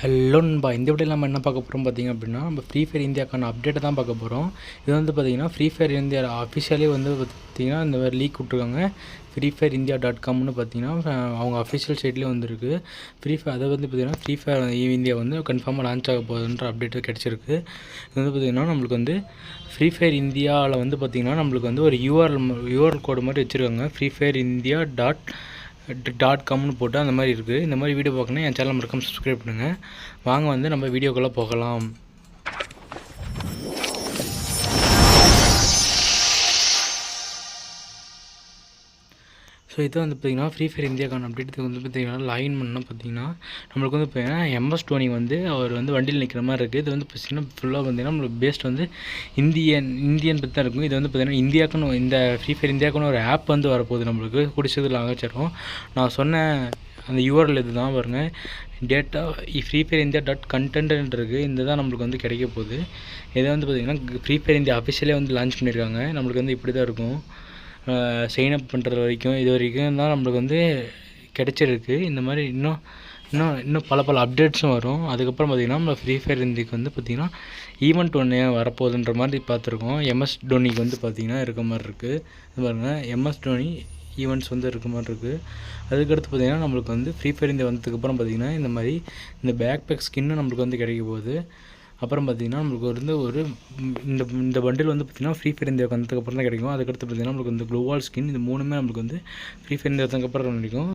Hello நண்பா, இந்த வீடியோவில் நம்ம என்ன பார்க்க போகிறோம் பார்த்திங்க அப்படின்னா, நம்ம ஃப்ரீ ஃபயர் இந்தியாக்கான அப்டேட்டை தான் பார்க்க போகிறோம். இது வந்து பார்த்திங்கன்னா ஃப்ரீ ஃபயர் இந்தியா அஃபிஷியலே வந்து பார்த்திங்கன்னா இந்த மாதிரி லீக் விட்ருக்காங்க. ஃப்ரீ ஃபயர் இந்தியா .comனு பார்த்திங்கன்னா அவங்க அஃபிஷியல் சைட்லேயே வந்துருக்கு. ஃப்ரீ ஃபயர் அதை வந்து பார்த்திங்கன்னா ஃப்ரீ ஃபயர் இந்தியா வந்து கன்ஃபார்மாக லான்ச் ஆக போகுதுன்ற அப்டேட்டு கிடச்சிருக்கு. இது வந்து பார்த்திங்கன்னா நம்மளுக்கு வந்து ஃப்ரீ ஃபயர் இந்தியாவில் வந்து பார்த்திங்கன்னா நம்மளுக்கு வந்து ஒரு யூஆர்எல் கோடு மாதிரி வச்சுருக்காங்க. ஃப்ரீ ஃபயர் இந்தியா .comனு போட்டு அந்த மாதிரி இருக்குது. இந்த மாதிரி வீடியோ பார்க்கணும் என் சேனல் மறக்காம சப்ஸ்கிரைப் பண்ணுங்கள். வாங்க வந்து நம்ம வீடியோக்குள்ளே போகலாம். ஸோ இது வந்து பார்த்திங்கன்னா ஃப்ரீ ஃபயர் இந்தியாக்கான அப்டேட்டுக்கு வந்து பார்த்திங்கன்னா லாகின் பண்ணால் பார்த்திங்கன்னா நம்மளுக்கு வந்து பார்த்திங்கன்னா MS டோனி வந்து அவர் வந்து வண்டியில் நிற்கிற மாதிரி இருக்குது. இது வந்து பார்த்திங்கன்னா ஃபுல்லாக பார்த்திங்கன்னா நம்மளுக்கு பேஸ்ட் வந்து இந்தியன் பற்றி தான் இருக்கும். இது வந்து பார்த்திங்கன்னா இந்தியாவுக்குன்னு இந்த ஃப்ரீ ஃபயர் இந்தியாவுக்குன்னு ஒரு ஆப் வந்து வரப்போகுது. நம்மளுக்கு குடிச்சதில் ஆகச்சிடும். நான் சொன்ன அந்த யூஆர்எல் இது தான் பாருங்கள், data free fire India .content இருக்குது. இந்த தான் நம்மளுக்கு வந்து கிடைக்க போகுது. இதை வந்து பார்த்திங்கன்னா ஃப்ரீ ஃபயர் இந்தியா அஃபிஷியலே வந்து லான்ச் பண்ணியிருக்காங்க. நம்மளுக்கு வந்து இப்படி தான் இருக்கும். சைன்அப் பண்ணுறது வரைக்கும் இது வரைக்கும் தான் நம்மளுக்கு வந்து கிடச்சிருக்கு. இந்த மாதிரி இன்னும் பல அப்டேட்ஸும் வரும். அதுக்கப்புறம் பார்த்திங்கன்னா நம்ம ஃப்ரீ ஃபயர் இந்தியாவுக்கு வந்து பார்த்திங்கன்னா ஈவெண்ட் ஒன்று வரப்போகுதுன்ற மாதிரி பார்த்துருக்கோம். MS டோனிக்கு வந்து பார்த்திங்கன்னா இருக்க மாதிரி இருக்குது. இது பாருங்கள், MS டோனி ஈவெண்ட்ஸ் வந்து இருக்க மாதிரி இருக்குது. அதுக்கடுத்து பார்த்திங்கன்னா நம்மளுக்கு வந்து ஃப்ரீ ஃபயர் இந்தியா வந்ததுக்கப்புறம் பார்த்திங்கன்னா இந்த மாதிரி இந்த பேக் ஸ்கின்னு நம்மளுக்கு வந்து கிடைக்க போகுது. அப்புறம் பார்த்திங்கன்னா நம்மளுக்கு வந்து ஒரு இந்த பண்டில் வந்து பார்த்திங்கன்னா ஃப்ரீ ஃபயர் இந்தியாவுக்கு வந்ததுக்கப்புறம் தான் கிடைக்கும். அதுக்கடுத்து பார்த்திங்கன்னா நம்மளுக்கு வந்து க்ளோவால் ஸ்கின், இது மூணுமே நம்மளுக்கு வந்து ஃப்ரீ ஃபயர் இந்தியா வந்ததுக்கப்புறம் கிடைக்கும்.